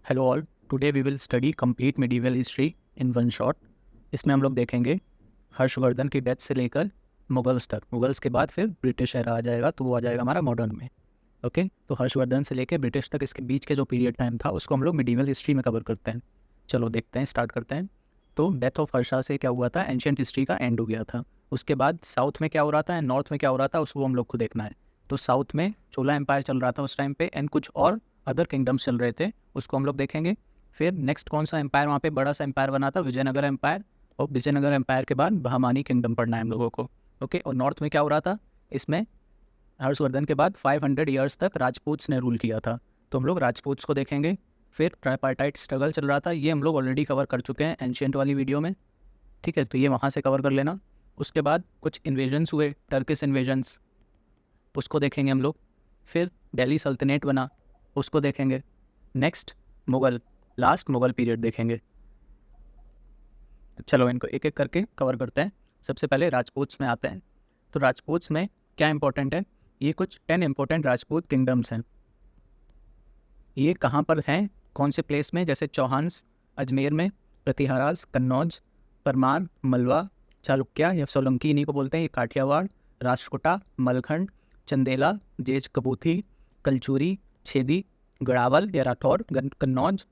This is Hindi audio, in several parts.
Hello all, today we will study complete medieval history in one shot. इसमें हम लोग देखेंगे हर्षवर्धन की डेथ से लेकर मुगल्स तक। मुगल्स के बाद फिर ब्रिटिश एरा आ जाएगा, तो वो आ जाएगा हमारा मॉडर्न में। ओके, तो हर्षवर्धन से लेकर ब्रिटिश तक इसके बीच के जो पीरियड टाइम था उसको हम लोग मिडीवल हिस्ट्री में कवर करते हैं। चलो देखते हैं, स्टार्ट करते हैं। तो डेथ ऑफ हर्षा से क्या हुआ था, एंशियंट हिस्ट्री का एंड हो गया था। उसके बाद साउथ में क्या हो रहा था एंड नॉर्थ में क्या हो रहा था उसको हम लोग को देखना है। तो साउथ में चोला एम्पायर चल रहा था उस टाइम पे एंड कुछ और अदर किंगडम्स चल रहे थे, उसको हम लोग देखेंगे। फिर नेक्स्ट कौन सा एम्पायर वहाँ पे बड़ा सा एम्पायर बना था, विजयनगर एम्पायर। और विजयनगर एम्पायर के बाद बहमानी किंगडम पढ़ना है हम लोगों को। ओके, और नॉर्थ में क्या हो रहा था, इसमें हर्षवर्धन के बाद 500 ईयर्स तक राजपूत्स ने रूल किया था, तो हम लोग राजपूत्स को देखेंगे। फिर ट्राइपार्टाइट स्ट्रगल चल रहा था, ये हम लोग ऑलरेडी कवर कर चुके हैं एंशियंट वाली वीडियो में, ठीक है, तो ये वहाँ से कवर कर लेना। उसके बाद कुछ इन्वेजन्स हुए, टर्किश इन्वेजन्स, उसको देखेंगे हम लोग। फिर दिल्ली सल्तनत बना, उसको देखेंगे। Next Mughal, last Mughal period देखेंगे। चलो इनको एक एक करके कवर करते हैं। सबसे पहले राजपूत्स में आते हैं। तो राजपूत्स में क्या इंपॉर्टेंट है, ये कुछ 10 इंपॉर्टेंट राजपूत किंगडम्स हैं। ये कहाँ पर हैं, कौन से प्लेस में, जैसे चौहान्स अजमेर में, प्रतिहाराज कन्नौज, परमार मलवा, चालुक्या या सोलंकी इन्हीं को बोलते हैं, ये काठियावाड़, राष्ट्रकूटा, मलखंड, चंदेला, जेज कबूथी, कलचूरी, छेदी, गढ़ावल या राठौर, कन्नौज,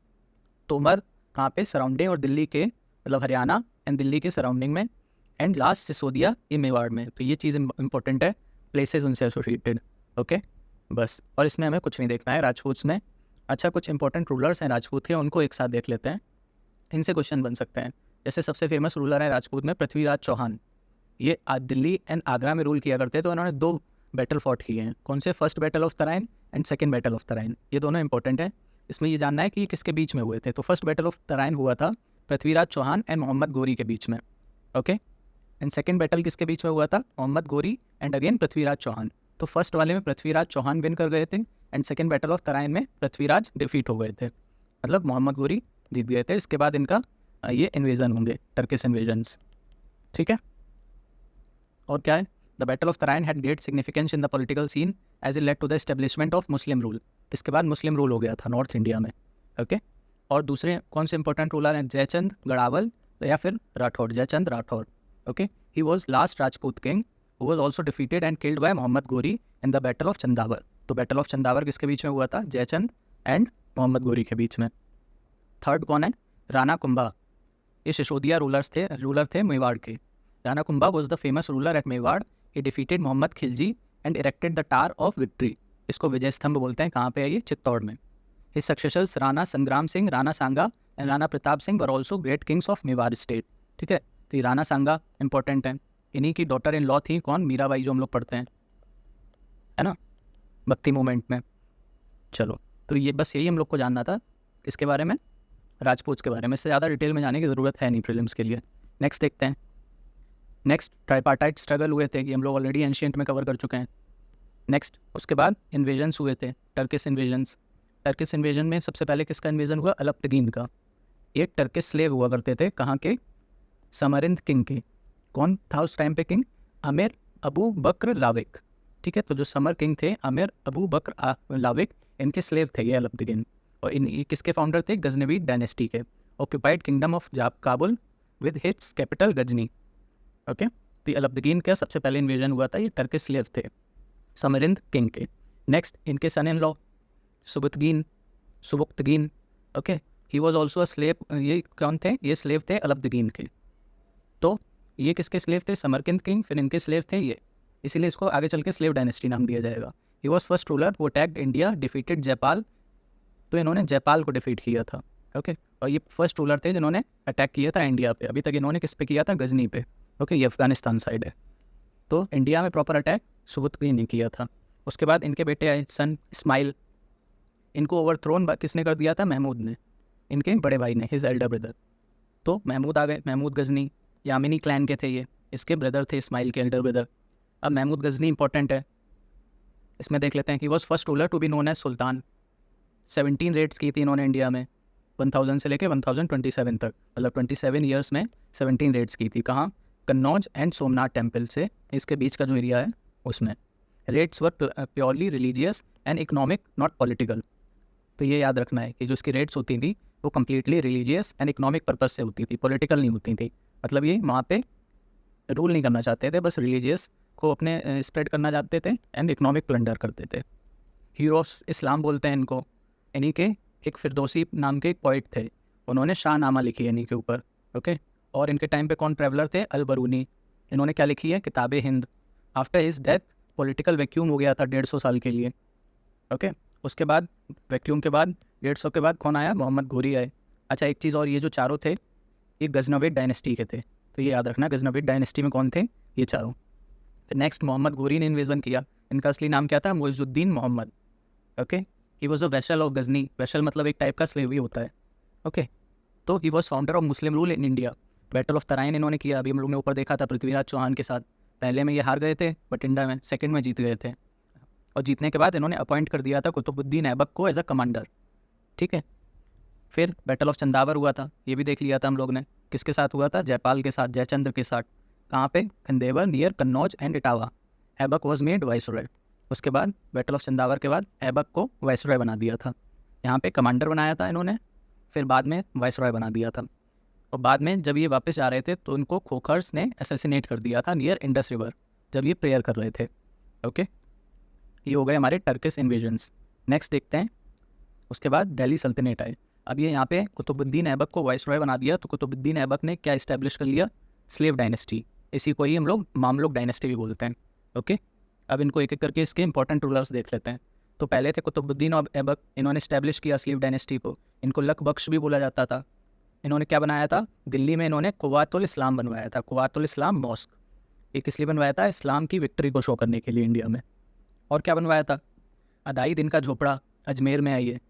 तोमर, कहाँ पे सराउंडिंग और दिल्ली के मतलब हरियाणा एंड दिल्ली के सराउंडिंग में, एंड लास्ट सिसोदिया ये मेवाड़ में। तो ये चीज़ इंपॉर्टेंट है, प्लेसेस उनसे एसोसिएटेड। ओके बस, और इसमें हमें कुछ नहीं देखना है राजपूत्स में। अच्छा, कुछ इंपॉर्टेंट रूलर्स हैं राजपूत के, उनको एक साथ देख लेते हैं, इनसे क्वेश्चन बन सकते हैं। जैसे सबसे फेमस रूलर है राजपूत में पृथ्वीराज चौहान। ये दिल्ली एंड आगरा में रूल किया करते, तो उन्होंने 2 बैटल फॉट किए हैं। कौन से, first battle of Tarain and second battle of Tarain, ये दोनों इंपॉर्टेंट है। इसमें ये जानना है कि किसके बीच में हुए थे। तो फर्स्ट बैटल ऑफ तराइन हुआ था पृथ्वीराज चौहान एंड मोहम्मद गोरी के बीच में। ओके, एंड सेकेंड बैटल किसके बीच में हुआ था, मोहम्मद गोरी एंड अगेन पृथ्वीराज चौहान। तो फर्स्ट वाले में पृथ्वीराज चौहान विन कर गए थे and second battle of Tarain में पृथ्वीराज डिफीट हो गए थे, मतलब मोहम्मद गोरी जीत गए थे। इसके बाद इनका ये इन्वेजन होंगे, टर्किश इन्वेजन्स, ठीक है। और क्या है, the battle of Tarain had great significance in the political scene as it led to the establishment of Muslim rule. इसके बाद मुस्लिम रूल हो गया था नॉर्थ इंडिया में। ओके, और दूसरे कौन से इंपॉर्टेंट रूलर हैं, जयचंद गढ़ावल या फिर Rathore, Jaichand Rathore. Okay, he was last Rajput king who was also defeated and killed by Mohammad Ghori in the battle of Chandawar. तो बैटल ऑफ चंदावर किसके बीच में हुआ था, जयचंद एंड मोहम्मद गोरी के बीच में। थर्ड कौन है, राणा कुंभा, ये सिसोदिया रूलर थे मेवाड़ के। Rana Kumbha was the famous ruler at Mewar. He defeated Mohammad Khilji and erected the tower of victory. इसको विजय स्तंभ बोलते हैं। कहाँ पे है ये, चित्तौड़ में। His successors Rana Sangram Singh, Rana Sanga and Rana Pratap Singh were also great kings of Mewar state, ठीक है। तो ये राणा सांगा इंपॉर्टेंट है, इन्हीं की डॉटर इन लॉ थी कौन, मीराबाई, जो हम लोग पढ़ते हैं, है ना, भक्ति मूवमेंट में। चलो, तो ये बस यही हम लोग को जानना था इसके बारे में, राजपूत के बारे में। इससे ज़्यादा डिटेल में जाने की ज़रूरत है नहीं प्रीलिम्स के लिए। नेक्स्ट देखते हैं। नेक्स्ट ट्राइपार्टाइट स्ट्रगल हुए थे, ये हम लोग ऑलरेडी एंशियंट में कवर कर चुके हैं। नेक्स्ट उसके बाद इन्वेजन्स हुए थे, टर्किश इन्वेजन्स। टर्किश इन्वेजन में सबसे पहले किसका इन्वेजन हुआ, अलप्तगीन का। ये टर्किश स्लेव हुआ करते थे, कहाँ के, समरिंद किंग के। कौन था उस टाइम पे किंग, अमीर अबू बकर लाविक, ठीक है। तो जो समर किंग थे अमीर अबू बकर लाविक, इनके स्लेव थे ये अलप्तगीन। और ये किसके फाउंडर थे, गजनवी डायनेस्टी के। Occupied kingdom of Kabul with its capital Ghazni. Okay, तो ये अलप्तगीन का सबसे पहले इन्वेजन हुआ था, ये टर्किश स्लेव थे समरिंद किंग के। नेक्स्ट इनके son in law Sabuktigin. Okay, he was also a slave. ये कौन थे, ये स्लेव थे अलप्तगीन के। तो ये किसके स्लेव थे, समरकिंद किंग, फिर इनके स्लेव थे ये, इसीलिए इसको आगे चल के स्लेव डायनेस्टी नाम दिया जाएगा। ही वॉज फर्स्ट रूलर वो अटैक्ड इंडिया, डिफीटेड जयपाल। तो इन्होंने जयपाल को डिफीट किया था। ओके, और ये फर्स्ट रूलर थे जिन्होंने अटैक किया था इंडिया पे। अभी तक इन्होंने किस पे किया था, गजनी पे। ओके, ये अफगानिस्तान साइड है। तो इंडिया में प्रॉपर अटैक सुबुक्तगीन ने किया था। उसके बाद इनके बेटे आए सन इस्माइल, इनको ओवरथ्रोन किसने कर दिया था, महमूद ने, इनके बड़े भाई ने, हिज एल्डर ब्रदर। तो महमूद आ गए, महमूद गजनी, यामिनी क्लैन के थे ये, इसके ब्रदर थे इस्माइल के एल्डर ब्रदर। अब महमूद गजनी इंपॉर्टेंट है, इसमें देख लेते हैं कि was first ruler to be known as sultan. 17 raids की थी इन्होंने इंडिया में, 1000 से लेकर 1027 तक, मतलब 27 ईयर्स में 17 रेड्स की थी। कहाँ, कन्नौज एंड सोमनाथ टेम्पल से इसके बीच का जो एरिया है उसमें। Raids were purely religious and economic, not political. तो ये याद रखना है कि जो इसकी रेट्स होती थी वो completely religious and economic purpose से होती थी, पॉलिटिकल नहीं होती थी। मतलब ये वहाँ पे रूल नहीं करना चाहते थे, बस रिलीजियस को अपने स्प्रेड करना चाहते थे एंड इकोनॉमिक प्लंडर करते थे। हीरो ऑफ इस्लाम बोलते हैं इनको। इन्हीं के एक फिरदौसी नाम के एक पोइट थे, उन्होंने शाहनामा लिखी है इन्हीं के ऊपर। ओके, और इनके टाइम पे कौन ट्रैवलर थे? अल बरूनी। इन्होंने क्या लिखी है? किताब Hind. After his death political vacuum हो गया था 150 साल के लिए। ओके, उसके बाद वैक्यूम के बाद 150 के बाद कौन आया? मोहम्मद घोरी आए। अच्छा, एक चीज़ और, ये जो चारों थे ये गजनविद डायनेस्टी के थे, तो ये याद रखना गजनविद डायनेस्टी में कौन थे? ये चारों। फिर नेक्स्ट मोहम्मद घोरी ने इन्वेजन किया। इनका असली नाम क्या था? Muizuddin Mohammad. Okay, he was a vassal of Ghazni. Vassal मतलब एक टाइप का स्लेवरी होता है। ओके, तो he was founder of Muslim rule in India. Battle of Tarain इन्होंने किया, अभी हम लोग ने ऊपर देखा था पृथ्वीराज चौहान के साथ। पहले में ये हार गए थे बठिंडा में, सेकंड में जीत गए थे, और जीतने के बाद इन्होंने अपॉइंट कर दिया था कुतुबुद्दीन ऐबक को एज अ कमांडर। ठीक है, फिर बैटल ऑफ चंदावर हुआ था, ये भी देख लिया था हम लोग ने। किसके साथ हुआ था? जयपाल के साथ, जयचंद्र के साथ। कहाँ पे? Khandevar near Kannauj and Etawah. Aibak was made viceroy. उसके बाद बैटल ऑफ चंदावर के बाद ऐबक को वाइसरॉय बना दिया था। यहाँ पे कमांडर बनाया था इन्होंने, फिर बाद में वाइसरॉय बना दिया था। और बाद में जब ये वापस जा रहे थे तो उनको खोखर्स ने असैसिनेट कर दिया था नियर इंडस रिवर, जब ये प्रेयर कर रहे थे। ओके, ये हो गए हमारे टर्किश इन्वेजन्स। नेक्स्ट देखते हैं, उसके बाद दिल्ली सल्तनत आए। अब ये यहाँ पे कुतुबुद्दीन ऐबक को वाइसरॉय बना दिया, तो कुतुबुद्दीन ऐबक ने क्या इस्टेब्लिश कर लिया? Slave dynasty. इसी को ही हम लोग मामलुक डायनेस्टी भी बोलते हैं। ओके, अब इनको एक एक करके इसके इंपॉर्टेंट रूलर्स देख लेते हैं। तो पहले थे कुतुबुद्दीन और ऐबक, इन्होंने इस्टेब्लिश किया स्लेव डायनेस्टी को। इनको लक बख्श भी बोला जाता था। इन्होंने क्या बनाया था? दिल्ली में इन्होंने कुव्वातुल इस्लाम बनवाया था, कुव्वातुल इस्लाम मॉस्क। ये किस लिए बनवाया था? इस्लाम की विक्ट्री को शो करने के लिए इंडिया में। और क्या बनवाया था? अदाई दिन का झोपड़ा अजमेर में है, ये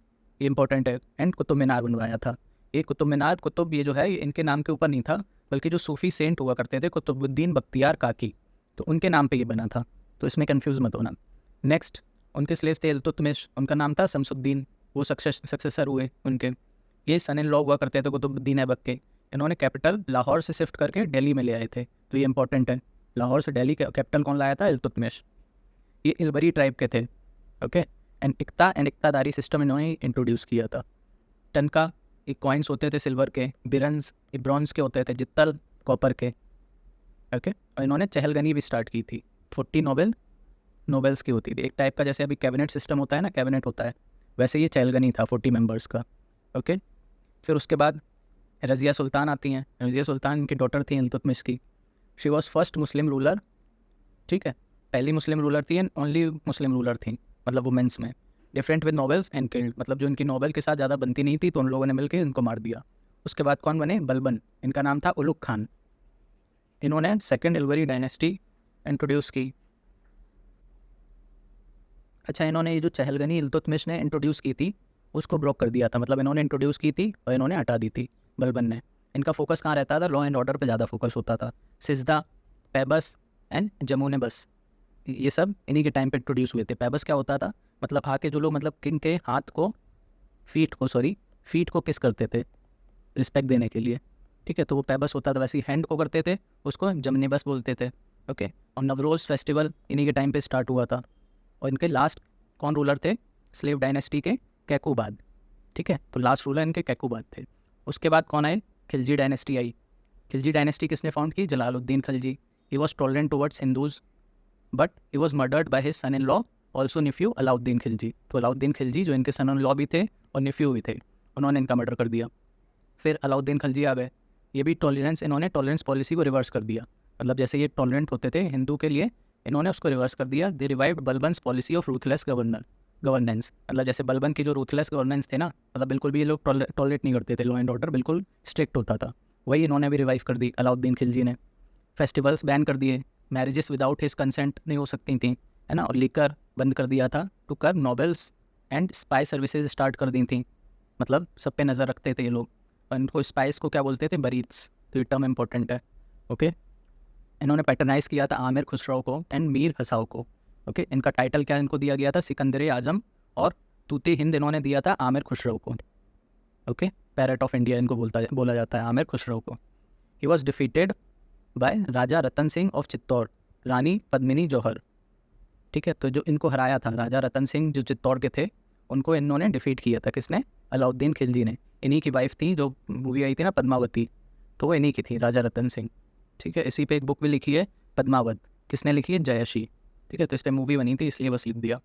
इंपॉर्टेंट है। एंड कुतुब मीनार बनवाया था। ये कुतुब मीनार, कुतुब ये जो है ये इनके नाम के ऊपर नहीं था, बल्कि जो सूफी सेंट हुआ करते थे कुतुबुद्दीन बख्तियार काकी, तो उनके नाम पे ये बना था, तो इसमें कंफ्यूज मत होना। नेक्स्ट, उनके स्लेव थे इल्तुतमिश, उनका नाम था शमसुद्दीन, वो सक्सेसर हुए उनके। ये सन इन लॉ हुआ करते थे कुतुबुद्दीन ऐबक के। इन्होंने कैपिटल लाहौर से शिफ्ट करके दिल्ली में ले आए थे, तो ये इंपॉर्टेंट है। लाहौर से दिल्ली कैपिटल कौन लाया था? इल्तुतमिश। ये इलबरी ट्राइब के थे। ओके, एंड इक्तादारी सिस्टम इन्होंने इंट्रोड्यूस किया था। टन का एक कॉइन्स होते थे सिल्वर के, बिरन्स ब्रॉन्ज के होते थे, जित्तल कॉपर के। ओके, और इन्होंने चहलगनी भी स्टार्ट की थी। 40 नोबेल्स की होती थी, एक टाइप का, जैसे अभी कैबिनेट सिस्टम होता है ना, कैबिनेट होता है, वैसे ये चहलगनी था 40 मेंबर्स का। ओके, फिर उसके बाद रज़िया सुल्तान आती हैं। रज़िया सुल्तान इनकी डॉटर थी इल्तुतमिश की। She was first Muslim ruler. ठीक है, पहली मुस्लिम रूलर थी एंड ओनली मुस्लिम रूलर थी, मतलब वुमेंस में। Different with novels and killed, मतलब जो इनकी नॉवेल के साथ ज़्यादा बनती नहीं थी, तो उन लोगों ने मिलकर इनको मार दिया। उसके बाद कौन बने? बलबन। इनका नाम था उलुग खान। इन्होंने सेकेंड इलवरी डायनेस्टी इंट्रोड्यूस की। अच्छा, इन्होंने ये जो चहलगनी इल्तुतमिश ने इंट्रोड्यूस की थी उसको ब्रोक कर दिया था, मतलब इन्होंने इंट्रोड्यूस की थी और इन्होंने हटा दी थी बलबन ने। इनका फोकस कहाँ रहता था? लॉ एंड ऑर्डर पे ज़्यादा फोकस होता था। सिजदा, पैबस एंड जमुने बस, ये सब इन्हीं के टाइम पे इंट्रोड्यूस हुए थे। पैबस क्या होता था? मतलब आके जो लोग, मतलब किंग के हाथ को, फीट को किस करते थे रिस्पेक्ट देने के लिए। ठीक है, तो वो पैबस होता था। वैसे ही हैंड को करते थे, उसको जमने बस बोलते थे। ओके, और नवरोज़ फेस्टिवल इन्हीं के टाइम पे स्टार्ट हुआ था। और इनके लास्ट कौन रूलर थे स्लेव डायनेस्टी के? कैकुबाद। ठीक है, तो लास्ट रूलर इनके कैकुबाद थे। उसके बाद कौन आए? खिलजी डायनेस्टी आई। खिलजी डायनेस्टी किसने फाउंड की? Jalaluddin Khilji. He was tolerant towards Hindus but he was murdered by his son in law, also nephew Alauddin Khilji. तो अलाउद्दीन खिलजी जो इनके सन इन लॉ भी थे और नेफ्यू भी थे, उन्होंने इनका मर्डर कर दिया। फिर अलाउद्दीन खिलजी आ गए, ये भी इन्होंने टॉलरेंस पॉलिसी को रिवर्स कर दिया। मतलब जैसे ये टॉलरेंट होते थे हिंदू के लिए, इन्होंने उसको रिवर्स कर दिया। They revived Balban's policy of ruthless governance. मतलब जैसे बलबन की जो रूथलेस गवर्नेंस थे ना, मतलब बिल्कुल भी ये लोग टॉलरेट नहीं करते थे, लॉ एंड ऑर्डर बिल्कुल स्ट्रिक्ट होता था, वही इन्होंने भी रिवाइव कर दी अलाउद्दीन खिलजी ने। फेस्टिवल्स बैन कर दिए, मैरिजेस विदाउट हिज कंसेंट नहीं हो सकती थी, है ना, और लिकर बंद कर दिया था। टू कर nobles and spy services start कर दी थी, मतलब सब पे नज़र रखते थे ये लोग। और इनको स्पाइस को क्या बोलते थे? बरीत्स, तो ये टर्म इंपॉर्टेंट है। ओके, इन्होंने पैटर्नाइज किया था आमिर खुसरो को एंड मीर हसाओ को। ओके, इनका टाइटल क्या इनको दिया गया था? सिकंदर आजम, और तूती हिंद इन्होंने दिया था आमिर खुसरो को। ओके, पैरेट ऑफ इंडिया इनको बोला जाता है आमिर खुसरो को। He was defeated by Raja Ratan Singh of Chittor, Rani Padmini jauhar. ठीक है, तो जो इनको हराया था राजा रतन सिंह जो चित्तौड़ के थे, उनको इन्होंने डिफीट किया था। किसने? अलाउद्दीन खिलजी ने। इन्हीं की वाइफ थी, जो मूवी आई थी ना पद्मावती, तो वो इन्हीं की थी, राजा रतन सिंह। ठीक है, इसी पे एक बुक भी लिखी है पद्मावत। किसने लिखी है? जयशी। ठीक है, तो इस पर मूवी बनी थी, इसलिए बस लिख दिया।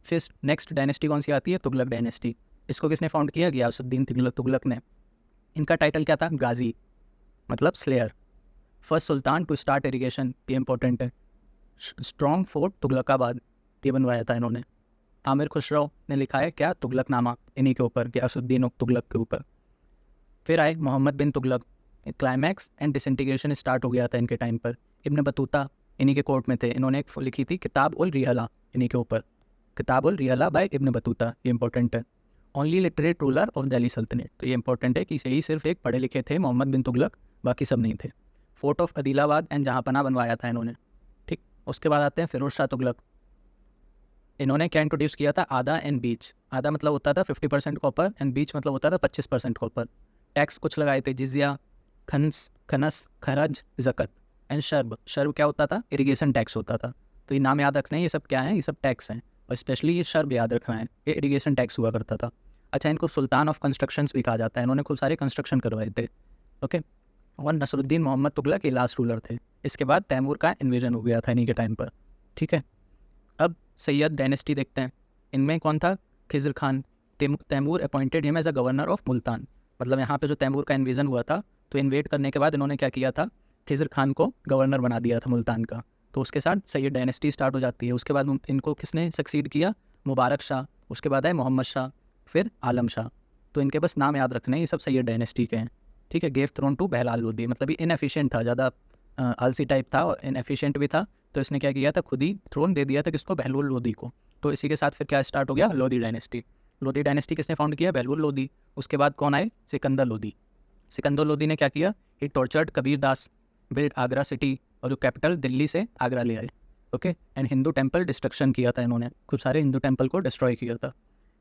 फिर नेक्स्ट डायनेस्टी कौन सी आती है? तुगलक डायनेस्टी। इसको किसने फाउंड किया? गियासुद्दीन तुगलक ने। इनका टाइटल क्या था? गाजी, मतलब slayer. First sultan to start irrigation, ये इंपॉर्टेंट है। स्ट्रॉन्ग फोर्ट तुगलकाबाद, ये बनवाया था इन्होंने। आमिर खुसरो ने लिखा है क्या? तुगलकनामा, इन्हीं के ऊपर, गियासुद्दीन और तुगलक के ऊपर। फिर आए Mohammad bin Tughlaq. Climax and disintegration start हो गया था इनके टाइम पर। इब्न बतूता इन्हीं के कोर्ट में थे। इन्होंने एक लिखी थी किताब उल रिहला, इन्हीं के ऊपर, किताब उल रिहला बाय इब्न बतूता, ये इंपॉर्टेंट है। Only literate ruler of Delhi सल्तनत, तो ये इंपॉर्टेंट है कि यही सिर्फ एक पढ़े लिखे थे मोहम्मद बिन तुगलक, बाकी सब नहीं थे। फोर्ट ऑफ अदिलाबाद एंड जहाँपनाह बनवाया था इन्होंने। ठीक, उसके बाद आते हैं फिरोज शाह तुगलक। इन्होंने क्या इंट्रोड्यूस किया था? आधा एंड बीच। आधा मतलब होता था 50% कॉपर एंड बीच मतलब होता था 25% कॉपर। टैक्स कुछ लगाए थे, जिजिया, खनस, खरज, ज़कत एंड शर्ब। शर्ब क्या होता था? इरिगेशन टैक्स होता था। तो ये नाम याद रखना है, ये सब क्या है? ये सब टैक्स हैं, और स्पेशली ये शर्ब याद रखना है, ये इरिगेशन टैक्स हुआ करता था। अच्छा, इनको सुल्तान ऑफ कंस्ट्रक्शंस भी कहा जाता है, इन्होंने खूब सारे कंस्ट्रक्शन करवाए थे। ओके, और नसरुद्दीन मोहम्मद तुगलक ये लास्ट रूलर थे। इसके बाद तैमूर का इन्वेजन हो गया था इन्हीं के टाइम पर। ठीक है, अब सैयद डायनेस्टी देखते हैं। इनमें कौन था? Khizr Khan. Timur appointed him as a governor of Multan. मतलब यहाँ पे जो तैमूर का इन्वेजन हुआ था, तो इन्वेट करने के बाद इन्होंने क्या किया था? खिज़र खान को गवर्नर बना दिया था मुल्तान का। तो उसके साथ सैयद डायनेस्टी स्टार्ट हो जाती है। उसके बाद इनको किसने सक्सीड किया? मुबारक शाह। उसके बाद है मोहम्मद शाह, फिर आलम शाह। तो इनके बस नाम याद रखने हैं, ये सब सैयद डायनेस्टी के हैं। ठीक है, गेव थ्रोन टू बहलाल लोदी, मतलब ये इनएफिशिएंट था, ज़्यादा आलसी टाइप था और इनएफिशिएंट भी था। तो इसने क्या किया था? खुद ही थ्रोन दे दिया था किसको? बहलूल लोदी को। तो इसी के साथ फिर क्या स्टार्ट हो गया? लोदी डायनेस्टी। लोदी डायनेस्टी किसने फाउंड किया? बहलूल लोदी। उसके बाद कौन आए? सिकंदर लोदी। सिकंदर लोदी ने क्या किया? ही tortured Kabir Das, build Agra city, और जो कैपिटल दिल्ली से आगरा ले आए। Okay, and Hindu temple destruction किया था इन्होंने, खूब सारे हिंदू टेम्पल को डिस्ट्रॉय किया था।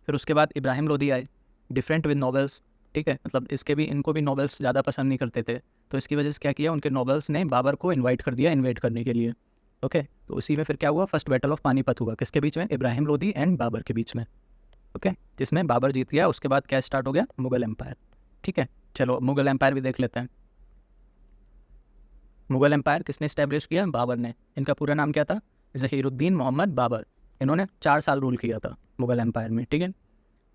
फिर उसके बाद इब्राहिम लोदी आए, डिफरेंट विद नॉवेल्स। ठीक है, मतलब इनको भी नॉवेल्स ज़्यादा पसंद नहीं करते थे, तो इसकी वजह से क्या किया? उनके नॉवेल्स ने बाबर को इन्वाइट कर दिया इन्वेट करने के लिए। ओके, तो उसी में फिर क्या हुआ? फर्स्ट बैटल ऑफ पानीपत हुआ, किसके बीच में? इब्राहिम लोदी एंड बाबर के बीच में। ओके, जिसमें बाबर जीत गया। उसके बाद क्या स्टार्ट हो गया? मुगल एम्पायर। ठीक है, चलो मुगल एम्पायर भी देख लेते हैं। मुगल एम्पायर किसने इस्टेब्लिश किया? बाबर ने। इनका पूरा नाम क्या था? ज़हीरुद्दीन मोहम्मद बाबर। इन्होंने 4 साल रूल किया था मुगल एम्पायर में। ठीक है,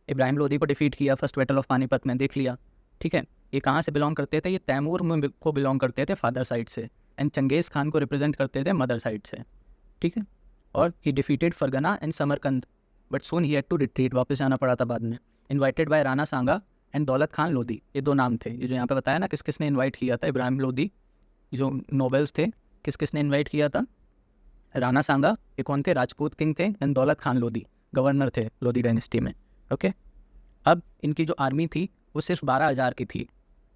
इब्राहिम लोदी को डिफीट किया फर्स्ट बैटल ऑफ पानीपत में, देख लिया। ठीक है, ये कहाँ से बिलोंग करते थे? ये तैमूर में को बिलोंग करते थे फादर साइड से, एंड चंगेज़ खान को रिप्रेजेंट करते थे मदर साइड से। ठीक है, और he defeated Fergana and Samarkand, but soon he had to retreat, वापस आना पड़ा था बाद में। Invited by Rana Sanga and Daulat Khan Lodi, ये 2 नाम थे। ये जो यहाँ पे बताया ना किस किसने इन्वाइट किया था? इब्राहिम लोदी। जो नोबल्स थे, किस किसने इन्वाइट किया था? राणा सांगा, ये कौन थे? राजपूत किंग थे। एंड दौलत खान लोदी, गवर्नर थे लोदी डायनेस्टी में। ओके, अब इनकी जो आर्मी थी वो सिर्फ 12,000 की थी,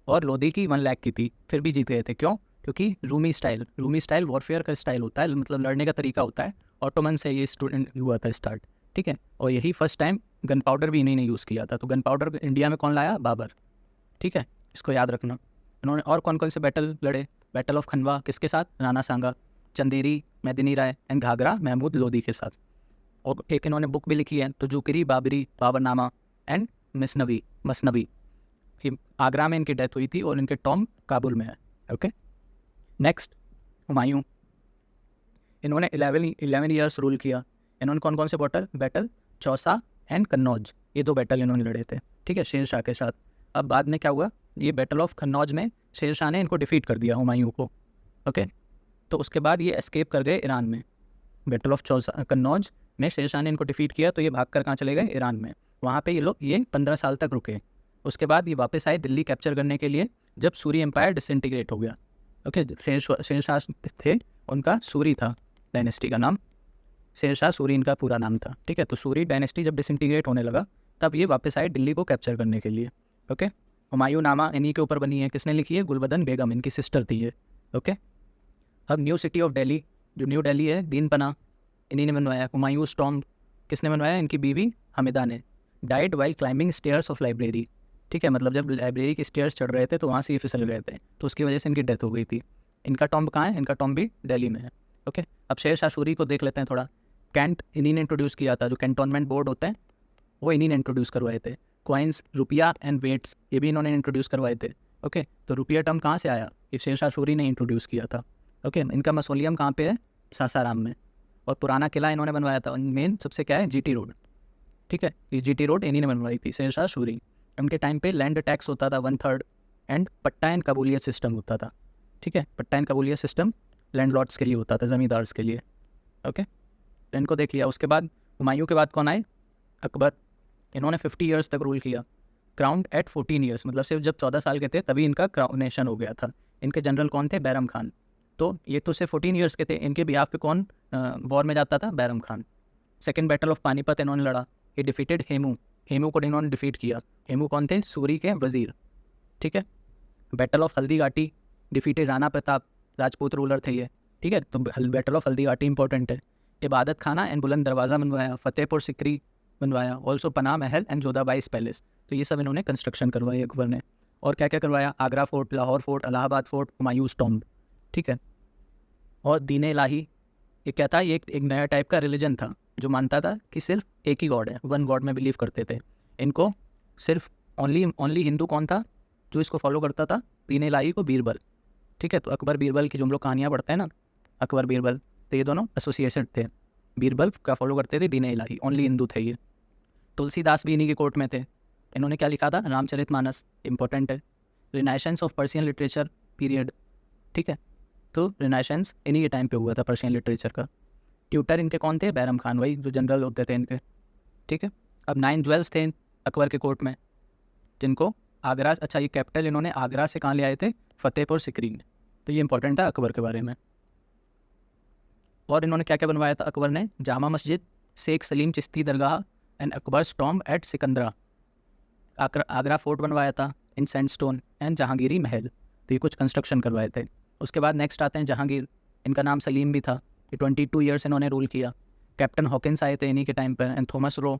और लोदी की 1 लाख की थी, फिर भी जीत गए थे। क्यों? क्योंकि रूमी स्टाइल वॉरफेयर का स्टाइल होता है, मतलब लड़ने का तरीका होता है। ऑटोमन से ये स्टूडेंट हुआ था स्टार्ट। ठीक है, और यही फर्स्ट टाइम गन पाउडर भी इन्हीं ने यूज़ किया था। तो गन पाउडर इंडिया में कौन लाया? बाबर। ठीक है, इसको याद रखना। इन्होंने और कौन कौन से बैटल लड़े? बैटल ऑफ खनवा किसके साथ? राणा सांगा। चंदेरी, मेदिनी राय एंड घाघरा महमूद लोदी के साथ। और एक इन्होंने बुक भी लिखी है, तो जुकरी बाबरी, बाबरनामा एंड मसनवी। आगरा में इनकी डेथ हुई थी और इनके टॉम काबुल में है। Okay, next Humayun. इन्होंने 11 ईयर्स रूल किया। इन्होंने कौन कौन से बैटल? चौसा एंड कन्नौज, ये 2 बैटल इन्होंने लड़े थे। ठीक है, शेर शाह के साथ। अब बाद में क्या हुआ? ये बैटल ऑफ कन्नौज में शेर शाह ने इनको डिफीट कर दिया, हुमायूं को। ओके, तो उसके बाद ये एस्केप कर गए ईरान में। बैटल ऑफ कन्नौज में शेर शाह ने इनको डिफीट किया, तो ये भाग कर कहाँ चले गए? ईरान में। वहाँ पे ये 15 साल तक रुके। उसके बाद ये वापस आए दिल्ली कैप्चर करने के लिए, जब सूरी एम्पायर डिसइंटीग्रेट हो गया। ओके, शेर शाह थे, उनका सूरी था डायनेस्टी का नाम, शेर शाह सूरी इनका पूरा नाम था। ठीक है, तो सूरी डायनेस्टी जब डिसइंटीग्रेट होने लगा, तब ये वापस आए दिल्ली को कैप्चर करने के लिए। ओके, हुमायूं नामा इन्हीं के ऊपर बनी है। किसने लिखी है? गुलबदन बेगम, इनकी सिस्टर थी ये। ओके, अब न्यू सिटी ऑफ दिल्ली, जो न्यू दिल्ली है, दीन पना इन्हीं ने बनवाया। हुमायूं टॉम्ब किसने बनवाया? इनकी बीवी हमिदा ने। Died while climbing stairs of library. ठीक है, मतलब जब लाइब्रेरी के स्टेयर्स चढ़ रहे थे तो वहाँ से ये फिसल गए थे, तो उसकी वजह से इनकी डेथ हो गई थी। इनका टॉम्ब कहाँ है? इनका टॉम्ब भी दिल्ली में है। ओके, अब शेर शाह सूरी को देख लेते हैं थोड़ा। कैंट इन्हीं ने इंट्रोड्यूस किया था, जो कैंटोनमेंट बोर्ड होता है, वो इन्हीं ने इंट्रोड्यूस करवाए थे। कॉइन्स, रुपया एंड वेट्स, ये भी इन्होंने इंट्रोड्यूस करवाए थे। ओके, तो रुपया टर्म कहाँ से आया? ये शेरशाह सूरी ने इंट्रोड्यूस किया था। ओके, इनका मसोलियम कहाँ पे है? सासाराम में। और पुराना किला इन्होंने बनवाया था। मेन सबसे क्या है? GT road. ठीक है, ये जीटी रोड इन्हीं ने बनवाई थी, शेरशाह सूरी। उनके टाइम पे लैंड टैक्स होता था 1/3 एंड पट्टा एंड कबूलियत सिस्टम होता था। ठीक है, पट्टा एंड कबूलियत सिस्टम लैंडलॉर्ड्स के लिए होता था, ज़मींदार्स के लिए। ओके, तो इनको देख लिया। उसके बाद हुमायूं के बाद कौन आए? अकबर। इन्होंने 50 ईयर्स तक रूल किया। क्राउंड एट 14 ईयर्स, मतलब सिर्फ जब 14 साल के थे तभी इनका क्राउनेशन हो गया था। इनके जनरल कौन थे? बैरम खान। तो ये तो सिर्फ 14 ईयर्स के थे, इनके बिहाफ पे कौन वॉर में जाता था? Bairam Khan. Second battle of Panipat इन्होंने लड़ा। ये डिफीटेड हेमू। हेमू को इन्होंने डिफीट किया। हेमू कौन थे? सूरी के वजीर। ठीक है। Battle of Haldi Ghati, defeated Rana Pratap, Rajput ruler थे ये। ठीक है, तो battle of Haldi Ghati important है। इबादत खाना एंड बुलंद दरवाज़ा बनवाया, फतेहपुर सिकरी बनवाया, ऑल्सो पनाह महल एंड जोधाबाईस पैलेस। तो ये सब इन्होंने कंस्ट्रक्शन करवाई अकबर ने। और क्या क्या करवाया? Agra fort, Lahore fort, Allahabad fort, Humayun's tomb. ठीक है। और दीन इलाही, ये क्या था? ये एक नया टाइप का रिलीजन था जो मानता था कि सिर्फ एक ही गॉड है, वन गॉड में बिलीव करते थे। इनको सिर्फ ओनली हिंदू कौन था जो इसको फॉलो करता था? दीन इलाही को बीरबल। ठीक है, तो अकबर बीरबल की जो हम लोग कहानियाँ पढ़ते हैं ना, अकबर बीरबल, तो ये दोनों एसोसिएशन थे। बीरबल का फॉलो करते थे, दीन इलाही ओनली हिंदू थे ये। तुलसीदास भी इन्हीं के कोर्ट में थे। इन्होंने क्या लिखा था? रामचरितमानस, इंपॉर्टेंट है। Renaissance of Persian literature period. ठीक है, तो रिनाइसेंस इन्हीं के टाइम पे हुआ था पर्शियन लिटरेचर का। ट्यूटर इनके कौन थे? बैरम खान, वही जो जनरल होते थे इनके। ठीक है, अब 9 ज्वेल्स थे अकबर के कोर्ट में, जिनको आगरा, अच्छा ये कैपिटल इन्होंने आगरा से कहाँ ले आए थे? फतेहपुर सिकरी में। तो ये इंपॉर्टेंट था अकबर के बारे में। और इन्होंने क्या क्या बनवाया था अकबर ने? Jama Masjid, Sheikh Salim Chishti Dargah and Akbar's tomb at Sikandra. Agra fort बनवाया था इन सैंडस्टोन एंड जहांगीरी महल। तो ये कुछ कंस्ट्रक्शन करवाए थे। उसके बाद नेक्स्ट आते हैं जहांगीर। इनका नाम सलीम भी था। ये 22 ईयर्स इन्होंने रूल किया। कैप्टन हॉकिंस आए थे इन्हीं के टाइम पर एंड थॉमस रो,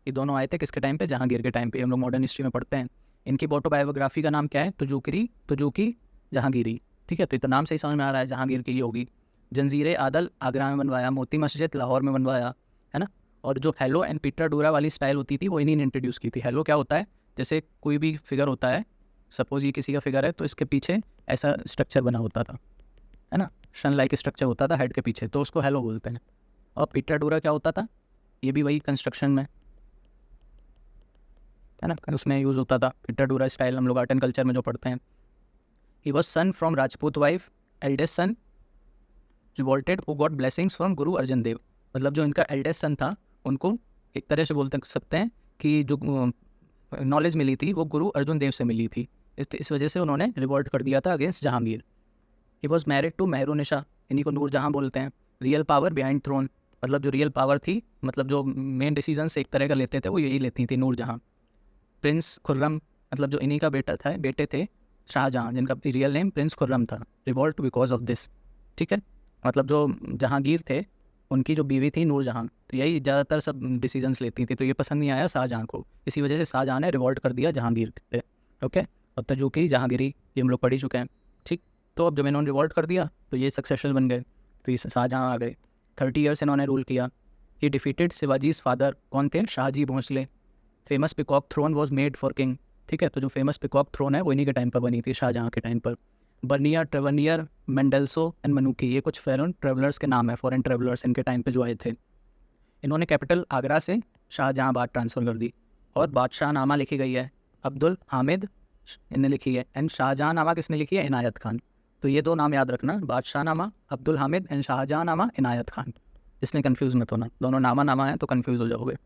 ये दोनों आए थे किसके टाइम पे? जहांगीर के टाइम पे। हम लोग मॉडर्न हिस्ट्री में पढ़ते हैं। इनकी ऑटोबायोग्राफी का नाम क्या है? तुजूकी जहांगीरी। ठीक है, तो इतना नाम से ही समझ में आ रहा है जहांगीर की ही होगी। जंजीर आदल आगरा में बनवाया, मोती मस्जिद लाहौर में बनवाया, है ना। और जो हेलो एंड पीटर डूरा वाली स्टाइल होती थी वो इन्हीं ने इंट्रोड्यूस की थी। हेलो क्या होता है? जैसे कोई भी फिगर होता है, सपोज ये किसी का फिगर है, तो इसके पीछे ऐसा स्ट्रक्चर बना होता था, है ना, शन लाइक स्ट्रक्चर होता था हेड के पीछे, तो उसको हेलो बोलते हैं। और पीटर डूरा क्या होता था? ये भी वही कंस्ट्रक्शन में, है ना, उसमें यूज़ होता था। पीटर डूरा स्टाइल हम लोग आर्ट एंड कल्चर में जो पढ़ते हैं। He was son from Rajput wife, eldest son revolted who got blessings from Guru Arjan देव। मतलब जो इनका एल्डेस्ट सन था, उनको एक तरह से बोलते सकते हैं कि जो नॉलेज मिली थी वो गुरु अर्जुन देव से मिली थी। इस वजह से उन्होंने रिवोल्ट कर दिया था against Jahangir. He was married to Mehrunnisa, इन्हीं को नूरजहाँ बोलते हैं। रियल पावर बिहाइंड थ्रोन, मतलब जो रियल पावर थी, मतलब जो मेन डिसीजंस एक तरह का लेते थे वो यही लेती थी नूरजहाँ। प्रिंस खुर्रम, मतलब जो इन्हीं का बेटे थे शाहजहाँ, जिनका रियल नेम प्रिंस खुर्रम था। Revolt because of this. ठीक है, मतलब जो जहांगीर थे उनकी जो बीवी थी नूरजहाँ, तो यही ज़्यादातर सब डिसीजंस लेती थी। तो ये पसंद नहीं आया शाहजहाँ को, इसी वजह से शाहजहाँ ने रिवोल्ट कर दिया जहांगीर पे। ओके, और तजुकी जहांगीरी ये हम लोग पढ़ ही चुके हैं। ठीक, तो अब जब इन्होंने रिवोल्ट कर दिया तो ये सक्सेसफुल बन गए, तो ये शाहजहाँ आ गए। 30 ईयर्स इन्होंने रूल किया। ये डिफीटेड शिवाजीज फादर, कौन थे? Shahji Bhonsle. Famous peacock throne was made for king. ठीक है, तो जो फेमस पिकॉक थ्रोन है वो इन्हीं के टाइम पर बनी थी, शाहजहाँ के टाइम पर। बर्नियर, ट्रेवनियर, मेंडेल्सो एंड मनुकी, ये कुछ फॉरेन ट्रेवलर्स के नाम है, फॉरेन ट्रेवलर्स इनके टाइम पे जो आए थे। इन्होंने कैपिटल आगरा से शाहजहाँबाद ट्रांसफ़र कर दी। और बादशाहनामा लिखी गई है, अब्दुल हामिद इन्हें लिखी है, एंड शाहजहाँनामा किसने लिखी है? इनायत खान। तो ये दो नाम याद रखना, बादशाहनामा अब्दुल हामिद एंड शाहजहाँनामा इनायत खान। इसमें कन्फ्यूज़ मत होना, दोनों नामा है तो कन्फ्यूज़ हो जाओगे।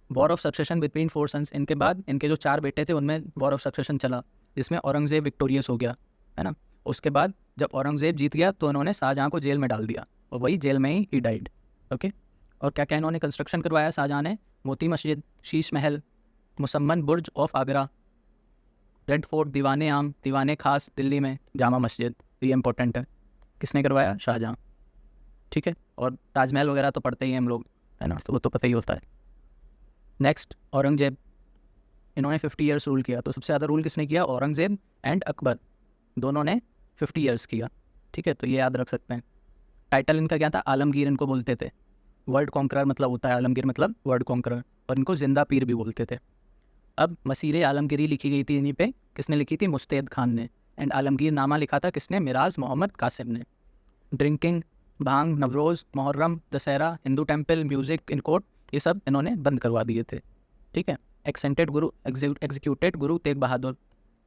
War of succession between 4 sons, इनके बाद इनके जो 4 बेटे थे उनमें वॉर ऑफ सक्सेशन चला, जिसमें औरंगज़ेब विक्टोरियस हो गया, है ना। उसके बाद जब औरंगज़ेब जीत गया तो उन्होंने शाहजहाँ को जेल में डाल दिया, और वही जेल में ही डाइड। ओके, और क्या क्या इन्होंने कंस्ट्रक्शन करवाया शाहजहाँ ने? मोती मस्जिद, शीश महल, मुसम्मन बुर्ज ऑफ आगरा, रेड फोर्ट, दीवाने आम, दीवाने खास दिल्ली में, जामा मस्जिद, ये इंपॉर्टेंट है। किसने करवाया? शाहजहाँ। ठीक है, और ताजमहल वगैरह तो पढ़ते ही हैं हम लोग, है ना, तो वो तो पता ही होता है। नेक्स्ट औरंगजेब, इन्होंने 50 ईयर्स रूल किया। तो सबसे ज़्यादा रूल किसने किया? औरंगजेब एंड अकबर, दोनों ने 50 ईयर्स किया। ठीक है, तो ये याद रख सकते हैं। टाइटल इनका क्या था? आलमगीर इनको बोलते थे। वर्ल्ड कॉन्करर मतलब होता है आलमगीर, मतलब वर्ल्ड कॉन्करर। और इनको जिंदा पीर भी बोलते थे। अब मसीर आलमगीरी लिखी गई थी इन्हीं पे, किसने लिखी थी? मुस्तैद खान ने। एंड आलमगीर नामा लिखा था किसने? मिराज मोहम्मद कासिम ने। Drinking, bhang, Navroz, Muharram, Dussehra, Hindu temple, music in court, ये सब इन्होंने बंद करवा दिए थे। ठीक है। एग्जीक्यूटेड गुरु तेग बहादुर,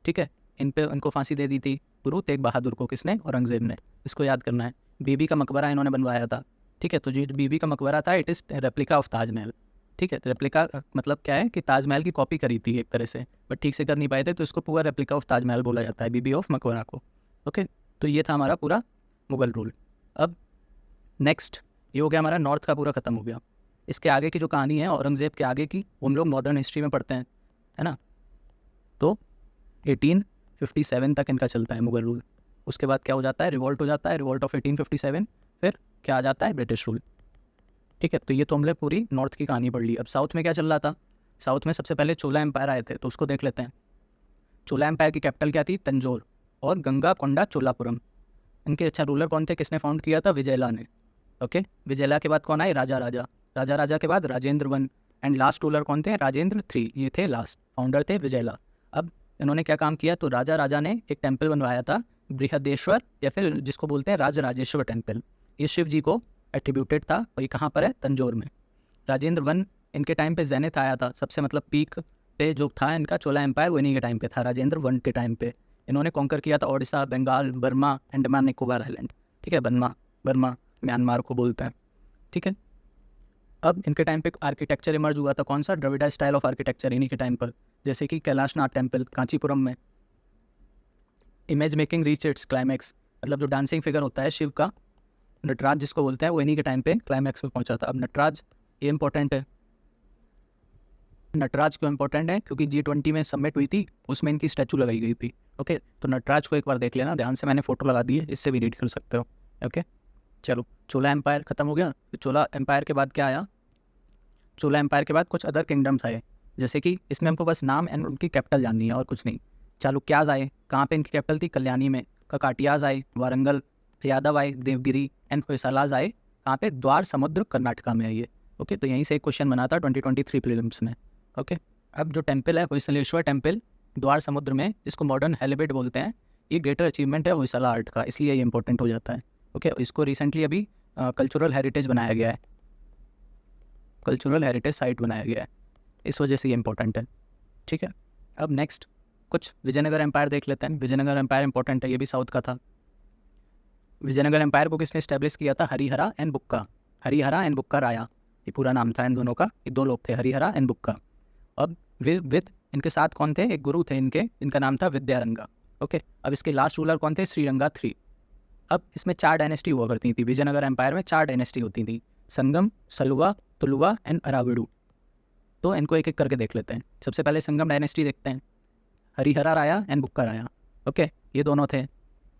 ठीक है, इन पे इनको फांसी दे दी थी गुरु तेग बहादुर को। किसने? औरंगज़ेब ने। इसको याद करना है। बीबी का मकबरा इन्होंने बनवाया था। ठीक है, तो जो बीबी का मकबरा था it is replica of Taj Mahal. ठीक है, रेप्लिका मतलब क्या है कि ताजमहल की कॉपी करी थी एक तरह से, बट ठीक से कर नहीं पाए थे, तो इसको पूरा रेप्लिका ऑफ ताजमहल बोला जाता है, बीबी ऑफ मकबरा को। ओके, तो ये था हमारा पूरा मुगल रूल। अब नेक्स्ट ये हो गया हमारा नॉर्थ का पूरा ख़त्म हो गया। इसके आगे की जो कहानी है औरंगज़ेब के आगे की, उन लोग मॉडर्न हिस्ट्री में पढ़ते हैं, है ना। तो 1857 तक इनका चलता है मुगल रूल। उसके बाद क्या हो जाता है? रिवॉल्ट हो जाता है, रिवॉल्ट ऑफ 1857। फिर क्या आ जाता है? British rule. ठीक है, तो ये तो हमने पूरी नॉर्थ की कहानी पढ़ ली। अब साउथ में क्या चल रहा था? साउथ में सबसे पहले चोला एम्पायर आए थे, तो उसको देख लेते हैं। चोला एम्पायर की कैपिटल क्या थी? तंजौर और गंगा कोंडा चोलापुरम। इनके अच्छा रूलर कौन थे? किसने फाउंड किया था? विजयला ने। ओके, विजयला के बाद कौन आए? राजा राजा। राजा राजा के बाद Rajendra one. And last ruler कौन थे? राजेंद्र थ्री। ये थे लास्ट फाउंडर थे विजयला। अब इन्होंने क्या काम किया? तो राजा राजा ने एक टेम्पल बनवाया था, बृहदेश्वर, या फिर जिसको बोलते हैं राजराजेश्वर टेम्पल। ये शिव जी को एट्रीब्यूटेड था और ये कहाँ पर है? तंजौर में। राजेंद्र वन इनके टाइम पे जेनिथ आया था, सबसे मतलब पीक पे जो था इनका चोला एम्पायर, वो इन्हीं के टाइम पे था, राजेंद्र वन के टाइम पे। इन्होंने कॉन्कर किया था ओडिशा, बंगाल, बर्मा, अंडमान निकोबार आइलैंड। ठीक है, बर्मा म्यांमार को बोलते हैं। ठीक है, अब इनके टाइम पे आर्किटेक्चर इमर्ज हुआ था, कौन सा? द्रविड़ा स्टाइल ऑफ आर्किटेक्चर इन्हीं के टाइम पर, जैसे कि कैलाशनाथ टेम्पल कांचीपुरम में। Image making reach its climax, मतलब जो डांसिंग फिगर होता है शिव का, नटराज जिसको बोलते हैं, वो इन्हीं के टाइम पे क्लाइमैक्स पे पहुंचा था। अब नटराज ये इंपॉर्टेंट है। नटराज क्यों इंपॉर्टेंट है? क्योंकि G20 में सबमिट हुई थी, उसमें इनकी स्टैचू लगाई गई थी। ओके, तो नटराज को एक बार देख लेना ध्यान से, मैंने फोटो लगा दी है, इससे भी रीड कर सकते हो। ओके, चलो, चोला एम्पायर ख़त्म हो गया। तो चोला एम्पायर के बाद क्या आया? चोला एम्पायर के बाद कुछ अदर किंगडम्स आए, जैसे कि इसमें हमको बस नाम एंड उनकी कैपिटल जाननी है और कुछ नहीं। चालुक्याज आए, कहाँ पे इनकी कैपिटल थी? कल्याणी में। ककाटियाज आए, वारंगल। यादव आए, देवगिरी। एंड होयसालाज आए, कहाँ पे? द्वार समुद्र, कर्नाटका में है ये। ओके, तो यहीं से एक क्वेश्चन बना था 2023 प्रीलिम्स में। ओके, अब जो टेम्पल है होयसलेश्वर टेम्पल द्वार समुद्र में, जिसको मॉडर्न हेलिपेड बोलते हैं, ये ग्रेटर अचीवमेंट है होयसला आर्ट का, इसलिए ये इंपॉर्टेंट हो जाता है। ओके, इसको रिसेंटली अभी कल्चरल हेरिटेज बनाया गया है, कल्चरल हेरिटेज साइट बनाया गया है, इस वजह से ये इंपॉर्टेंट है। ठीक है, अब नेक्स्ट कुछ विजयनगर एम्पायर देख लेते हैं। विजयनगर एम्पायर इंपॉर्टेंट है, ये भी साउथ का था। विजयनगर एम्पायर को किसने इस्टेब्लिश किया था? हरिहरा एंड बुक्का। हरिहरा एंड बुक्का राया, ये पूरा नाम था इन दोनों का। ये दो लोग थे, हरिहरा एंड बुक्का। अब विद इनके साथ कौन थे? एक गुरु थे इनके, इनका नाम था विद्यारंगा। ओके, अब इसके लास्ट रूलर कौन थे? श्रीरंगा थ्री। अब इसमें 4 डायनेस्टी हुआ करती थी, विजयनगर एम्पायर में 4 डायनेस्टी होती थी, संगम, सलुवा, तुलुवा एंड अराविडू। तो इनको एक एक करके देख लेते हैं। सबसे पहले संगम डायनेस्टी देखते हैं, हरिहरा राया एंड बुक्का राया। ओके, ये दोनों थे,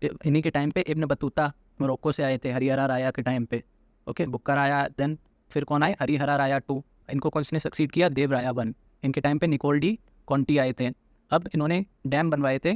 इन्हीं के टाइम पे इब्न बतूता मोरक्को से आए थे, हरिहरा राया के टाइम पे। ओके, बुक्का राया, देन फिर कौन आए? हरिहरा राया टू। इनको कौन ने सक्सीड किया? देव राया वन। इनके टाइम पे निकोल डी कॉन्टी आए थे। अब इन्होंने डैम बनवाए थे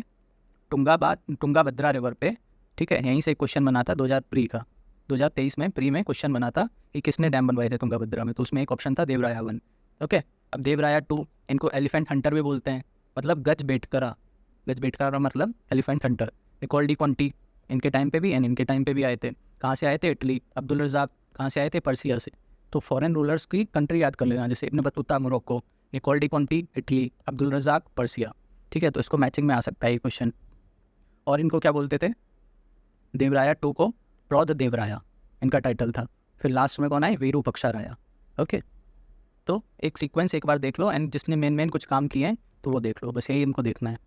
टुंगाभद्रा रिवर पे। ठीक है, यहीं से एक क्वेश्चन बना था 2023 में प्री में क्वेश्चन बना था कि किसने डैम बनवाए थे तुंगाभद्रा में, तो उसमें एक ऑप्शन था देवराया वन। ओके, अब देवराया टू, इनको एलिफेंट हंटर भी बोलते हैं, मतलब गज बेटकरा मतलब एलिफेंट हंटर। निकोल डी कॉन्टी इनके टाइम पे भी एंड इनके टाइम पे भी आए थे। कहाँ से आए थे? इटली। अब्दुल रज़ाक कहाँ से आए थे? पर्सिया से। तो फॉरेन रूलर्स की कंट्री याद कर लेना, जैसे Ibn Battuta Morocco, Nicolo de Conti Italy, Abdul Razzaq Persia. ठीक है, तो इसको मैचिंग में आ सकता है ये क्वेश्चन। और इनको क्या बोलते थे? देवराया टू को प्रौध देवराया इनका टाइटल था। फिर लास्ट में कौन आए? वीरूपक्षा राया। ओके, तो एक सीक्वेंस एक बार देख लो एंड जिसने मेन कुछ काम किए हैं तो वो देख लो, बस यही इनको देखना है।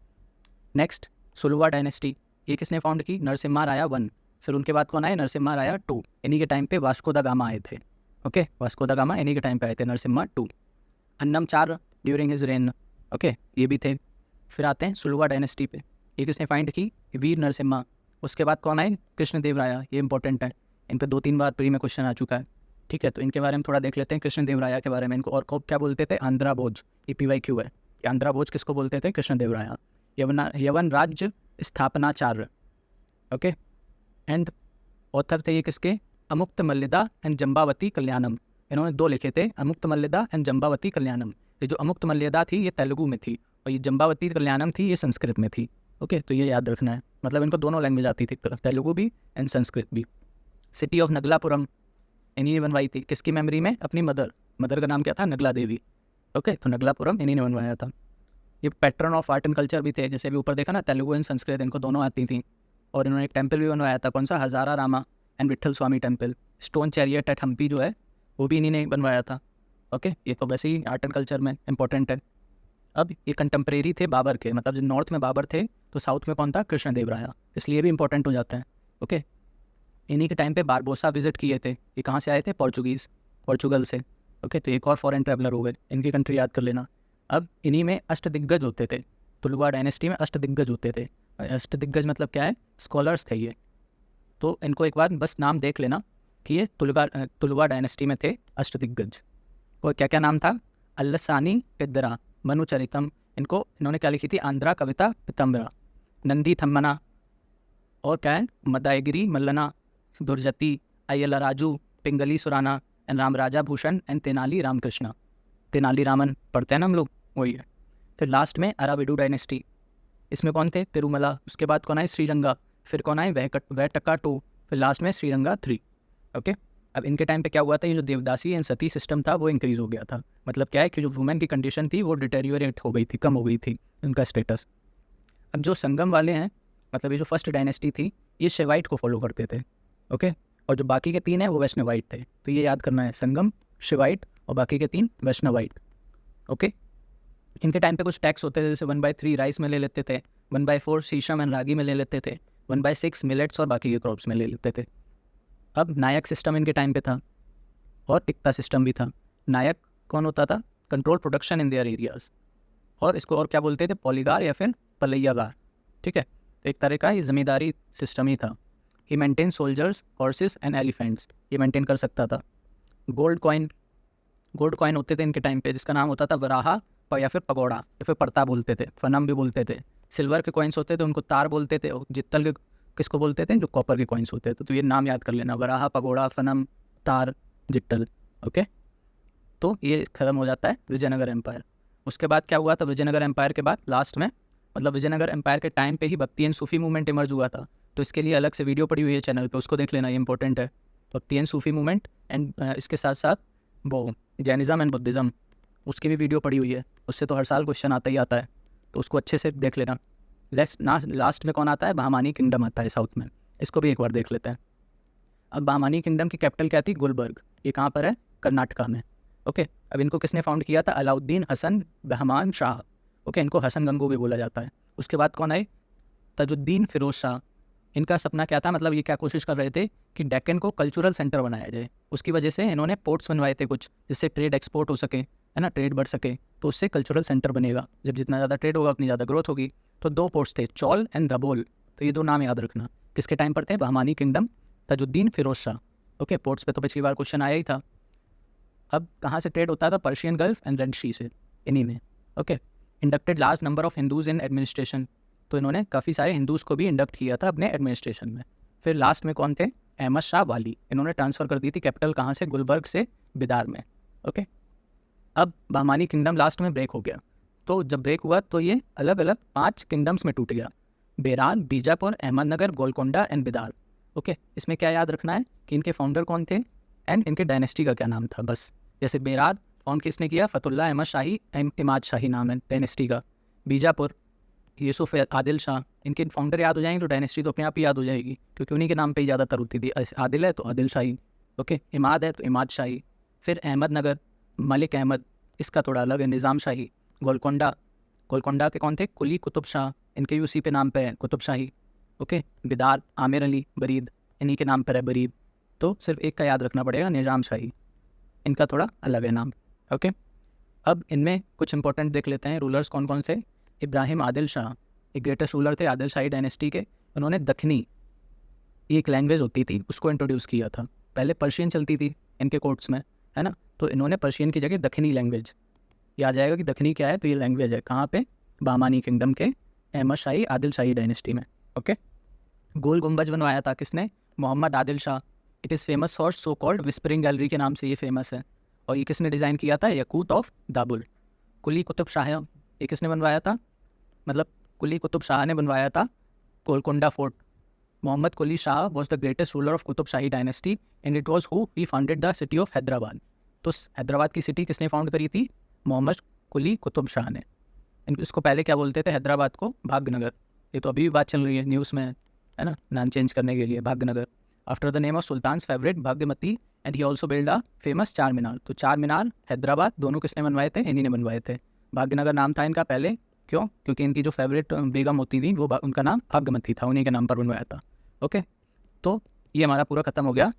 नेक्स्ट सुलुवा डायनेस्टी, ये किसने फाउंड की? नरसिम्हा राया वन। फिर उनके बाद कौन आए? नरसिम्हा राया टू। इन्हीं के टाइम पे वास्को दा गामा आए थे। ओके, वास्को दा गामा इन्हीं के टाइम पे आए थे, नरसिम्हा टू। अन्नम चार ड्यूरिंग हिज रेन। ओके, ये भी थे। फिर आते हैं सुलुवा डायनेस्टी पे, ये किसने फाइंड की? वीर नरसिम्हा। उसके बाद कौन आए? कृष्णदेव राया, ये इंपॉर्टेंट है, इन पर 2-3 बार प्री में क्वेश्चन आ चुका है। ठीक है, तो इनके बारे में थोड़ा देख लेते हैं, कृष्णदेव राया के बारे में। इनको और क्या बोलते थे? आंध्रा भोज। ये PYQ है, ये आंध्रा भोज किसको बोलते थे? कृष्णदेव राया। यवन राज्य स्थापनाचार्य। ओके, एंड ऑथर थे ये किसके? अमुक्त मल्लिदा एंड जम्बावती कल्याणम। इन्होंने 2 लिखे थे, अमुक्तमल्लिदा एंड जम्बावती कल्याणम। ये जो अमुक्तमल्लिदा थी ये तेलुगु में थी और ये जम्बावती कल्याणम थी ये संस्कृत में थी। ओके, तो ये याद रखना है, मतलब इनको दोनों लैंग्वेज आती थी, तेलुगु भी एंड संस्कृत भी। सिटी ऑफ नगलापुरम इन्हीं ने बनवाई थी, किसकी मेमोरी में? अपनी मदर का नाम क्या था? नगला देवी। ओके, तो नगलापुरम इन्हीं ने बनवाया था। ये pattern of art and culture भी थे, जैसे भी ऊपर देखा ना, तेलुगु एंड संस्कृत इनको दोनों आती थी। और इन्होंने एक टेम्पल भी बनवाया था, कौन सा? Hazara Rama and Vitthal Swami temple. Stone chariot at Hampi जो है वो भी इन्हीं ने बनवाया था। ओके, ये तो वैसे ही आर्ट एंड कल्चर में इंपॉर्टेंट है। अब ये कंटेम्प्रेरी थे बाबर के, मतलब जो नॉर्थ में बाबर थे तो साउथ में कौन था? कृष्णदेवराया, इसलिए भी इंपॉर्टेंट हो जाते हैं। ओके, इन्हीं के टाइम पे बारबोसा विजिट किए थे। ये कहाँ से आए थे? पोर्चुगल से। ओके, तो एक और फॉरेन ट्रैवलर हो गए, इनकी कंट्री याद कर लेना। अब इन्हीं में अष्टदिग्गज होते थे, तुलुवा डायनेस्टी में अष्टदिग्गज होते थे। अष्टदिग्गज मतलब क्या है? स्कॉलर्स थे ये। तो इनको एक बार बस नाम देख लेना कि ये तुलुवा डायनेस्टी में थे अष्टदिग्गज। और क्या क्या नाम था? अल्लसानी पेद्दरा, मनुचरितम, इन्होंने क्या लिखी थी? आंध्रा कविता पितंबरा, नंदी थम्मना, और क्या है? मदायगिरी मल्लना, दुर्जती, अय्यला राजू, पिंगली सुराना एंड रामराजा भूषण एंड तेनाली रामकृष्णा। तेनाली रामन पढ़ते हैं ना हम लोग, वही है। फिर लास्ट में अराविडू डायनेस्टी, इसमें कौन थे? तिरुमला। उसके बाद कौन आए? श्रीरंगा। फिर कौन आए? वैटका 2। फिर लास्ट में श्रीरंगा 3। ओके, अब इनके टाइम पे क्या हुआ था? ये जो देवदासी एंड सती सिस्टम था वो इंक्रीज़ हो गया था। मतलब क्या है कि जो वुमेन की कंडीशन थी वो डिटेरियोरेट हो गई थी, कम हो गई थी उनका स्टेटस। अब जो संगम वाले हैं, मतलब ये जो फर्स्ट डायनेस्टी थी, ये शिवाइट को फॉलो करते थे। ओके, और जो बाकी के 3 हैं वो वैष्णवाइट थे। तो ये याद करना है, संगम, शिवाइट और बाकी के 3 वैष्णवाइट। ओके, इनके टाइम पे कुछ टैक्स होते थे, जैसे 1/3 राइस में ले लेते थे, 1/4 शीशम एंड रागी में ले लेते थे, 1/6 मिलेट्स और बाकी के क्रॉप्स में ले लेते थे। अब नायक सिस्टम इनके टाइम पे था और टिक्ता सिस्टम भी था। नायक कौन होता था? Control production in their areas, और इसको और क्या बोलते थे? पॉलीगार या फिर पलैयागार। ठीक है, तो एक तरह का ये जमींदारी सिस्टम ही था। He maintain soldiers, horses and elephants, ये मेंटेन कर सकता था। गोल्ड कॉइन होते थे इनके टाइम पे, जिसका नाम होता था वराहा या फिर पगोड़ा या फिर परता बोलते थे, फनम भी बोलते थे। सिल्वर के कॉइन्स होते थे उनको तार बोलते थे, और जित्तल के किसको बोलते थे? जो कॉपर के कॉइन्स होते थे। तो ये नाम याद कर लेना, वराहा, पगोड़ा, फनम, तार, जिट्टल। ओके, तो ये खत्म हो जाता है विजयनगर एम्पायर। उसके बाद क्या हुआ था? विजयनगर एम्पायर के बाद लास्ट में, मतलब विजयनगर एम्पायर के टाइम पे ही भक्ति एंड सूफी मूवमेंट इमर्ज हुआ था। तो इसके लिए अलग से वीडियो पड़ी हुई है चैनल पे, उसको देख लेना, ये इंपॉर्टेंट है। भक्ति एंड सूफी मूवमेंट एंड इसके साथ साथ वो जैनिज़्म एंड बुद्धिज़्म, उसकी भी वीडियो पड़ी हुई है। उससे तो हर साल क्वेश्चन आता ही आता है, तो उसको अच्छे से देख लेना। लास्ट में कौन आता है? बहमानी किंगडम आता है साउथ में, इसको भी एक बार देख लेते हैं। अब बहमानी किंगडम की कैपिटल क्या थी? गुलबर्ग। ये कहाँ पर है? कर्नाटका में। ओके, अब इनको किसने फाउंड किया था? अलाउद्दीन हसन बहमान शाह। ओके, इनको हसन गंगू भी बोला जाता है। उसके बाद कौन आए? तजुद्दीन फिरोज शाह। इनका सपना क्या था? मतलब ये क्या कोशिश कर रहे थे कि डेक्कन को कल्चरल सेंटर बनाया जाए। उसकी वजह से इन्होंने पोर्ट्स बनवाए थे कुछ, जिससे ट्रेड एक्सपोर्ट हो सके, है ना, ट्रेड बढ़ सके, तो उससे कल्चरल सेंटर बनेगा। जब जितना ज़्यादा ट्रेड होगा उतनी ज़्यादा ग्रोथ होगी। तो 2 पोर्ट्स थे, चौल एंड दबोल। तो ये 2 नाम याद रखना, किसके टाइम पर थे? Bahmani kingdom, Tajuddin Firoz Shah. Okay, ports पे तो पिछली बार क्वेश्चन आया ही था। अब कहाँ से ट्रेड होता था? पर्शियन गल्फ एंड रेड सी से, इन्हीं में। Okay, inducted large number of Hindus in administration. तो इन्होंने काफ़ी सारे हिंदूज़ को भी इंडक्ट किया था अपने एडमिनिस्ट्रेशन में। फिर लास्ट में कौन थे? अहमद शाह वाली। इन्होंने ट्रांसफ़र कर दी थी कैपिटल कहाँ से? गुलबर्ग से बिदार में। ओके, अब बहमानी किंगडम लास्ट में ब्रेक हो गया। तो जब ब्रेक हुआ तो ये अलग अलग 5 किंगडम्स में टूट गया, बेरार, बीजापुर, अहमदनगर, गोलकोंडा एंड बिदार। ओके, इसमें क्या याद रखना है कि इनके फाउंडर कौन थे एंड इनके डायनेस्टी का क्या नाम था, बस। जैसे बेरार फाउंड किसने किया? फतुल्ला अहमद शाही, इमाद शाही नाम है डायनेस्टी का। बीजापुर यूसुफ आदिल शाह। इनके फाउंडर याद हो जाएंगे तो डायनेस्टी तो अपने आप ही याद हो जाएगी, क्योंकि उन्हीं के नाम पे ही ज़्यादातर होती थी। आदिल है तो आदिल शाही, ओके, इमाद है तो इमाद शाही। फिर अहमदनगर, मलिक अहमद, इसका थोड़ा अलग है, निज़ाम शाही। गोलकोंडा के कौन थे? कुली कुतुब शाह, इनके भी उसी पे नाम पे है, कुतुब शाही। ओके, बिदार, आमिर अली, बरीद, इन्हीं के नाम पर है, बरीद। तो सिर्फ एक का याद रखना पड़ेगा, निज़ाम शाही, इनका थोड़ा अलग है नाम। ओके, अब इनमें कुछ इंपॉर्टेंट देख लेते हैं रूलर्स कौन कौन से। इब्राहिम आदिल शाह, एक ग्रेटेस्ट रूलर थे आदिल शाही डायनेस्टी के। उन्होंने दखनी, एक लैंग्वेज होती थी, उसको इंट्रोड्यूस किया था। पहले पर्शियन चलती थी इनके कोर्ट्स में, है ना, तो इन्होंने पर्शियन की जगह दखनी लैंग्वेज, ये आ जाएगा कि दखनी क्या है, तो ये लैंग्वेज है कहाँ पे? बहमानी किंगडम के अहमद शाही आदिल शाही डायनेस्टी में। ओके, गोल गुंबज बनवाया था किसने? Mohammad Adil Shah. It is famous for so called whispering gallery के नाम से ये फेमस है। और ये किसने डिज़ाइन किया था? यकूत ऑफ दाबुल। कुली कुतुब शाह ये किसने बनवाया था? मतलब कुली कुतुब शाह ने बनवाया था Golconda fort. Mohammad Quli Shah was the greatest ruler of Qutb Shahi dynasty and it was who he founded the city of Hyderabad. तो हैदराबाद की सिटी किसने फाउंड करी थी? मोहम्मद कुली कुतुब शाह ने। इसको पहले क्या बोलते थे हैदराबाद को? भाग्यनगर। ये तो अभी भी बात चल रही है न्यूज़ में, है ना, नाम चेंज करने के लिए, Bhagyanagar. After the name of sultan's favourite Bhagyamati and he also build a famous Char Minar. तो चार मीनार हैदराबाद दोनों किसने बनवाए थे? इन्हीं ने बनवाए थे। भाग्यनगर नाम था इनका पहले, क्यों? क्योंकि इनकी जो फेवरेट बेगम होती थी वो उनका नाम भाग्यमती था, उन्हीं के नाम पर बनवाया था। ओके, तो ये हमारा पूरा खत्म हो गया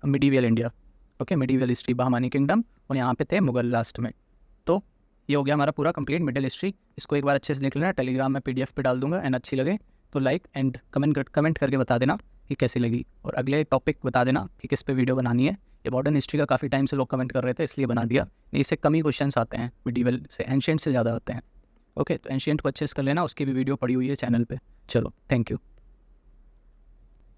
medieval India. Okay, medieval history, Bahmani kingdom, और यहाँ पे थे मुगल लास्ट में। तो ये हो गया हमारा पूरा कंप्लीट मिडिल हिस्ट्री। इसको एक बार अच्छे से देख लेना, टेलीग्राम में PDF पे डाल दूंगा, एंड अच्छी लगे तो लाइक एंड कमेंट करके बता देना कि कैसी लगी, और अगले टॉपिक बता देना कि किस पे वीडियो बनानी है। ये मॉडर्न हिस्ट्री का काफ़ी टाइम से लोग कमेंट कर रहे थे, इसलिए बना दिया। नहीं, इससे कम ही क्वेश्चंस आते हैं मिडीवियल से, एंशिएंट से ज़्यादा आते हैं। ओके, तो एंशिएंट को अच्छे से कर लेना, उसकी भी वीडियो पड़ी हुई है चैनल पर। चलो, थैंक यू।